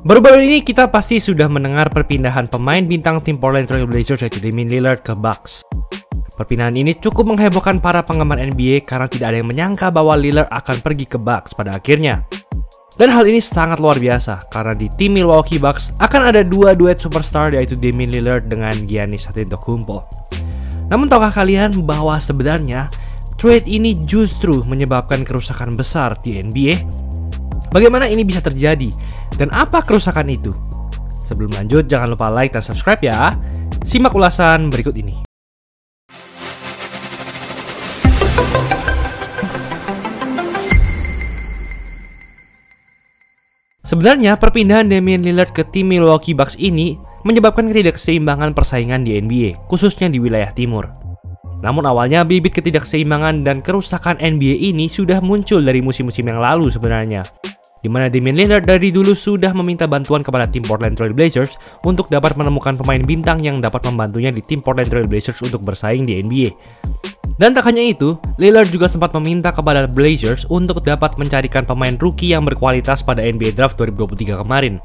Baru-baru ini kita pasti sudah mendengar perpindahan pemain bintang tim Portland Trail Blazers yaitu Damian Lillard ke Bucks. Perpindahan ini cukup menghebohkan para penggemar NBA karena tidak ada yang menyangka bahwa Lillard akan pergi ke Bucks pada akhirnya. Dan hal ini sangat luar biasa karena di tim Milwaukee Bucks akan ada dua duet superstar yaitu Damian Lillard dengan Giannis Antetokounmpo. Namun tahukah kalian bahwa sebenarnya trade ini justru menyebabkan kerusakan besar di NBA? Bagaimana ini bisa terjadi? Dan apa kerusakan itu? Sebelum lanjut, jangan lupa like dan subscribe ya. Simak ulasan berikut ini. Sebenarnya perpindahan Damian Lillard ke tim Milwaukee Bucks ini menyebabkan ketidakseimbangan persaingan di NBA, khususnya di wilayah timur. Namun awalnya bibit ketidakseimbangan dan kerusakan NBA ini sudah muncul dari musim-musim yang lalu sebenarnya, di mana Damian Lillard dari dulu sudah meminta bantuan kepada tim Portland Trail Blazers untuk dapat menemukan pemain bintang yang dapat membantunya di tim Portland Trail Blazers untuk bersaing di NBA. Dan tak hanya itu, Lillard juga sempat meminta kepada Blazers untuk dapat mencarikan pemain rookie yang berkualitas pada NBA Draft 2023 kemarin.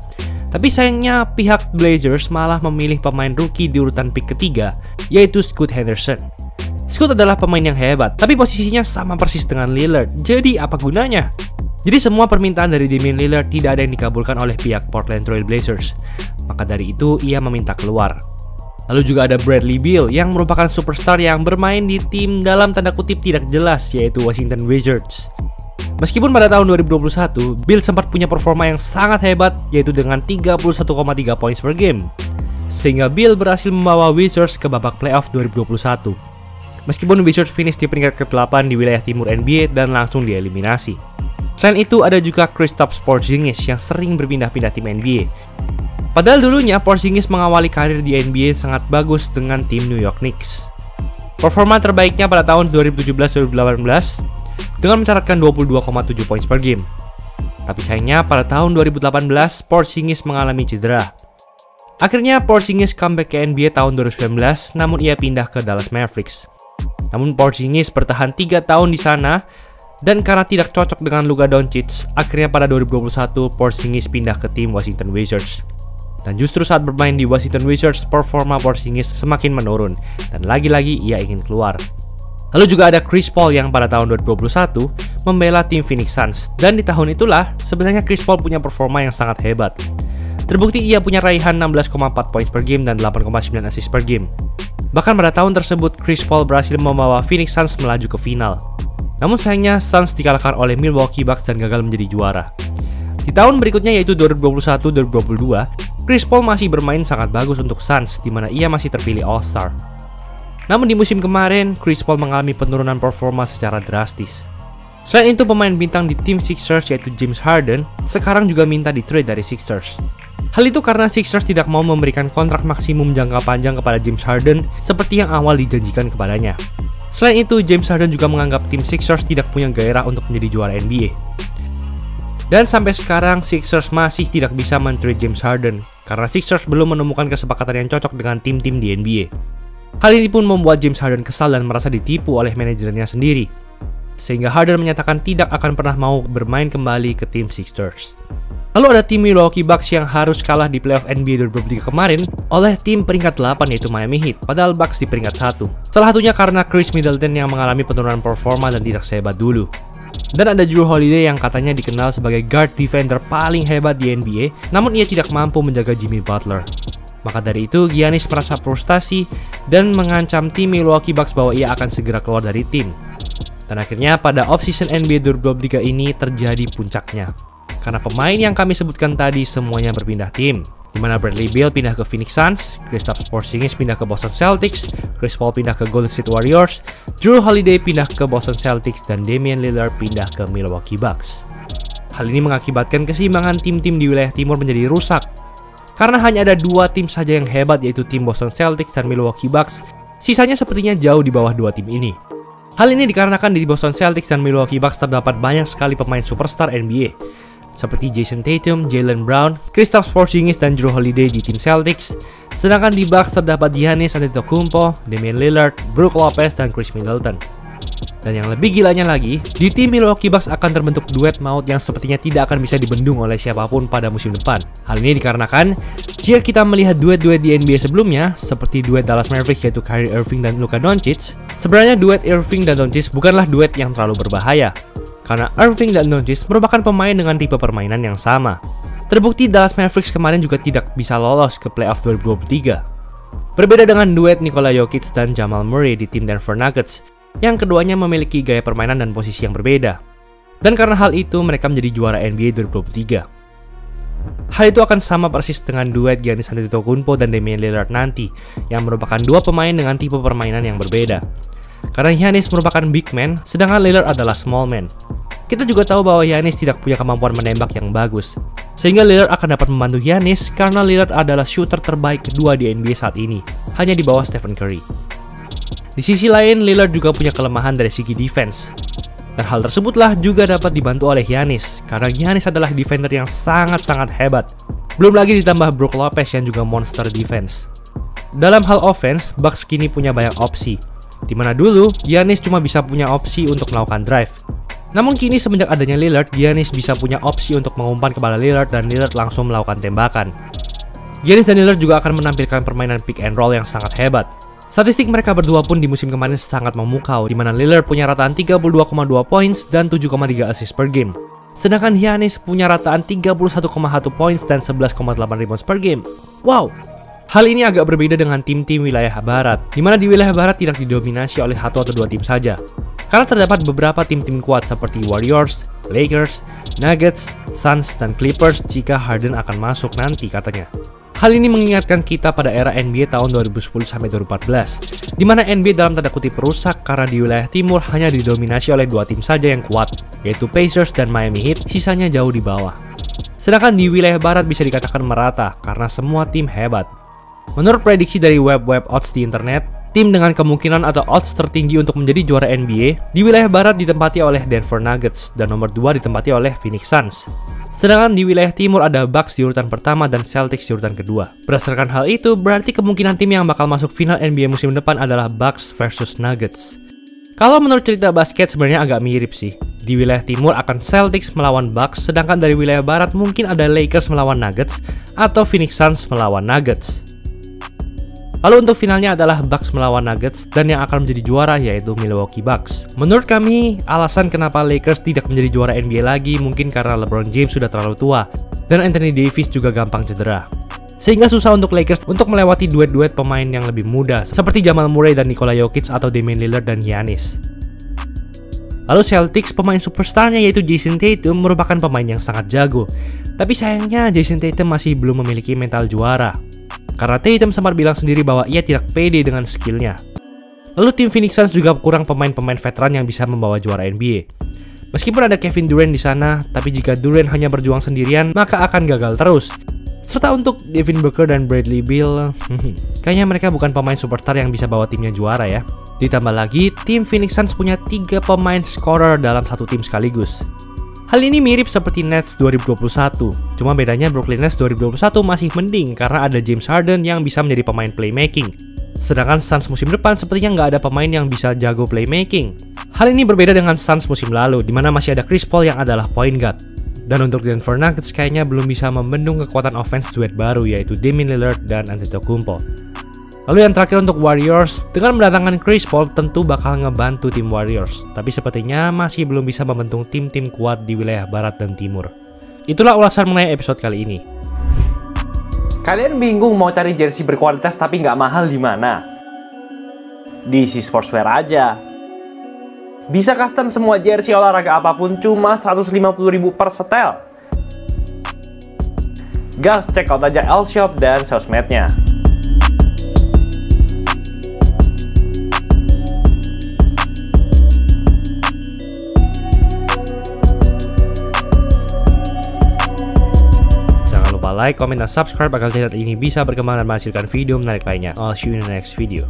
Tapi sayangnya pihak Blazers malah memilih pemain rookie di urutan pick ketiga, yaitu Scoot Henderson. Scoot adalah pemain yang hebat, tapi posisinya sama persis dengan Lillard, jadi apa gunanya? Jadi semua permintaan dari Damian Lillard tidak ada yang dikabulkan oleh pihak Portland Trail Blazers. Maka dari itu ia meminta keluar. Lalu juga ada Bradley Beal yang merupakan superstar yang bermain di tim dalam tanda kutip tidak jelas yaitu Washington Wizards. Meskipun pada tahun 2021 Beal sempat punya performa yang sangat hebat yaitu dengan 31,3 points per game, sehingga Beal berhasil membawa Wizards ke babak playoff 2021. Meskipun Wizards finish di peringkat ke-8 di wilayah timur NBA dan langsung dieliminasi. Selain itu ada juga Kristaps Porzingis yang sering berpindah-pindah tim NBA. Padahal dulunya Porzingis mengawali karir di NBA sangat bagus dengan tim New York Knicks. Performa terbaiknya pada tahun 2017-2018 dengan mencatatkan 22,7 points per game. Tapi sayangnya pada tahun 2018 Porzingis mengalami cedera. Akhirnya Porzingis comeback ke NBA tahun 2019 namun ia pindah ke Dallas Mavericks. Namun Porzingis bertahan 3 tahun di sana dan karena tidak cocok dengan Luka Doncic, akhirnya pada 2021 Porzingis pindah ke tim Washington Wizards. Dan justru saat bermain di Washington Wizards, performa Porzingis semakin menurun dan lagi-lagi ia ingin keluar. Lalu juga ada Chris Paul yang pada tahun 2021 membela tim Phoenix Suns, dan di tahun itulah sebenarnya Chris Paul punya performa yang sangat hebat. Terbukti ia punya raihan 16,4 points per game dan 8,9 assist per game. Bahkan pada tahun tersebut Chris Paul berhasil membawa Phoenix Suns melaju ke final. Namun sayangnya Suns dikalahkan oleh Milwaukee Bucks dan gagal menjadi juara. Di tahun berikutnya yaitu 2021-2022, Chris Paul masih bermain sangat bagus untuk Suns di mana ia masih terpilih All-Star. Namun di musim kemarin, Chris Paul mengalami penurunan performa secara drastis. Selain itu, pemain bintang di tim Sixers yaitu James Harden sekarang juga minta di-trade dari Sixers. Hal itu karena Sixers tidak mau memberikan kontrak maksimum jangka panjang kepada James Harden seperti yang awal dijanjikan kepadanya. Selain itu, James Harden juga menganggap tim Sixers tidak punya gairah untuk menjadi juara NBA. Dan sampai sekarang Sixers masih tidak bisa men-trade James Harden karena Sixers belum menemukan kesepakatan yang cocok dengan tim-tim di NBA. Hal ini pun membuat James Harden kesal dan merasa ditipu oleh manajernya sendiri, sehingga Harden menyatakan tidak akan pernah mau bermain kembali ke tim Sixers. Lalu ada tim Milwaukee Bucks yang harus kalah di playoff NBA 2023 kemarin oleh tim peringkat 8 yaitu Miami Heat, padahal Bucks di peringkat 1. Salah satunya karena Chris Middleton yang mengalami penurunan performa dan tidak sehebat dulu. Dan ada Jrue Holiday yang katanya dikenal sebagai guard defender paling hebat di NBA, namun ia tidak mampu menjaga Jimmy Butler. Maka dari itu, Giannis merasa frustasi dan mengancam tim Milwaukee Bucks bahwa ia akan segera keluar dari tim. Dan akhirnya pada off-season NBA 2023 ini terjadi puncaknya. Karena pemain yang kami sebutkan tadi semuanya berpindah tim, di mana Bradley Beal pindah ke Phoenix Suns, Kristaps Porzingis pindah ke Boston Celtics, Chris Paul pindah ke Golden State Warriors, Jrue Holiday pindah ke Boston Celtics, dan Damian Lillard pindah ke Milwaukee Bucks. Hal ini mengakibatkan keseimbangan tim-tim di wilayah timur menjadi rusak. Karena hanya ada 2 tim saja yang hebat yaitu tim Boston Celtics dan Milwaukee Bucks, sisanya sepertinya jauh di bawah 2 tim ini. Hal ini dikarenakan di Boston Celtics dan Milwaukee Bucks terdapat banyak sekali pemain superstar NBA. Seperti Jason Tatum, Jaylen Brown, Kristaps Porzingis, dan Jrue Holiday di tim Celtics. Sedangkan di Bucks terdapat Giannis Antetokounmpo, Damian Lillard, Brook Lopez, dan Chris Middleton. Dan yang lebih gilanya lagi, di tim Milwaukee Bucks akan terbentuk duet maut yang sepertinya tidak akan bisa dibendung oleh siapapun pada musim depan. Hal ini dikarenakan jika kita melihat duet-duet di NBA sebelumnya, seperti duet Dallas Mavericks yaitu Kyrie Irving dan Luka Doncic, sebenarnya duet Irving dan Doncic bukanlah duet yang terlalu berbahaya. Karena Irving dan Doncic merupakan pemain dengan tipe permainan yang sama. Terbukti Dallas Mavericks kemarin juga tidak bisa lolos ke playoff 2023. Berbeda dengan duet Nikola Jokic dan Jamal Murray di tim Denver Nuggets, yang keduanya memiliki gaya permainan dan posisi yang berbeda. Dan karena hal itu, mereka menjadi juara NBA 2023. Hal itu akan sama persis dengan duet Giannis Antetokounmpo dan Damian Lillard nanti, yang merupakan dua pemain dengan tipe permainan yang berbeda. Karena Giannis merupakan big man, sedangkan Lillard adalah small man. Kita juga tahu bahwa Giannis tidak punya kemampuan menembak yang bagus, sehingga Lillard akan dapat membantu Giannis karena Lillard adalah shooter terbaik kedua di NBA saat ini, hanya di bawah Stephen Curry. Di sisi lain, Lillard juga punya kelemahan dari segi defense. Dan hal tersebutlah juga dapat dibantu oleh Giannis, karena Giannis adalah defender yang sangat-sangat hebat. Belum lagi ditambah Brook Lopez yang juga monster defense. Dalam hal offense, Bucks kini punya banyak opsi, dimana dulu Giannis cuma bisa punya opsi untuk melakukan drive. Namun kini semenjak adanya Lillard, Giannis bisa punya opsi untuk mengumpan kepada Lillard dan Lillard langsung melakukan tembakan. Giannis dan Lillard juga akan menampilkan permainan pick and roll yang sangat hebat. Statistik mereka berdua pun di musim kemarin sangat memukau, di mana Lillard punya rataan 32,2 points dan 7,3 assist per game. Sedangkan Giannis punya rataan 31,1 points dan 11,8 rebounds per game. Wow! Hal ini agak berbeda dengan tim-tim wilayah barat, di mana di wilayah barat tidak didominasi oleh satu atau dua tim saja. Karena terdapat beberapa tim-tim kuat seperti Warriors, Lakers, Nuggets, Suns, dan Clippers jika Harden akan masuk nanti katanya. Hal ini mengingatkan kita pada era NBA tahun 2010-2014, di mana NBA dalam tanda kutip rusak karena di wilayah timur hanya didominasi oleh dua tim saja yang kuat, yaitu Pacers dan Miami Heat, sisanya jauh di bawah. Sedangkan di wilayah barat bisa dikatakan merata karena semua tim hebat. Menurut prediksi dari web-web odds di internet, tim dengan kemungkinan atau odds tertinggi untuk menjadi juara NBA di wilayah barat ditempati oleh Denver Nuggets dan nomor 2 ditempati oleh Phoenix Suns. Sedangkan di wilayah timur ada Bucks di urutan pertama dan Celtics di urutan kedua. Berdasarkan hal itu, berarti kemungkinan tim yang bakal masuk final NBA musim depan adalah Bucks versus Nuggets. Kalau menurut cerita basket sebenarnya agak mirip sih. Di wilayah timur akan Celtics melawan Bucks, sedangkan dari wilayah barat mungkin ada Lakers melawan Nuggets atau Phoenix Suns melawan Nuggets. Lalu untuk finalnya adalah Bucks melawan Nuggets dan yang akan menjadi juara yaitu Milwaukee Bucks. Menurut kami, alasan kenapa Lakers tidak menjadi juara NBA lagi mungkin karena LeBron James sudah terlalu tua dan Anthony Davis juga gampang cedera. Sehingga susah untuk Lakers untuk melewati duet-duet pemain yang lebih muda seperti Jamal Murray dan Nikola Jokic atau Damian Lillard dan Giannis. Lalu Celtics, pemain superstarnya yaitu Jason Tatum merupakan pemain yang sangat jago. Tapi sayangnya Jason Tatum masih belum memiliki mental juara. Karena Tatum sempat bilang sendiri bahwa ia tidak pede dengan skillnya. Lalu tim Phoenix Suns juga kurang pemain-pemain veteran yang bisa membawa juara NBA. Meskipun ada Kevin Durant di sana, tapi jika Durant hanya berjuang sendirian, maka akan gagal terus. Serta untuk Devin Booker dan Bradley Beal, kayaknya mereka bukan pemain superstar yang bisa bawa timnya juara ya. Ditambah lagi, tim Phoenix Suns punya 3 pemain scorer dalam satu tim sekaligus. Hal ini mirip seperti Nets 2021, cuma bedanya Brooklyn Nets 2021 masih mending karena ada James Harden yang bisa menjadi pemain playmaking. Sedangkan Suns musim depan sepertinya nggak ada pemain yang bisa jago playmaking. Hal ini berbeda dengan Suns musim lalu, di mana masih ada Chris Paul yang adalah point guard. Dan untuk Denver Nuggets kayaknya belum bisa membendung kekuatan offense duet baru yaitu Damian Lillard dan Antetokounmpo. Lalu yang terakhir untuk Warriors, dengan mendatangkan Chris Paul tentu bakal ngebantu tim Warriors, tapi sepertinya masih belum bisa membentuk tim-tim kuat di wilayah barat dan timur. Itulah ulasan mengenai episode kali ini. Kalian bingung mau cari jersey berkualitas tapi nggak mahal di mana? Di DC Sportswear aja. Bisa custom semua jersey olahraga apapun cuma 150.000 per setel. Gas, check out aja L-Shop dan sosmednya. Like, comment, dan subscribe agar channel ini bisa berkembang dan menghasilkan video menarik lainnya. I'll see you in the next video.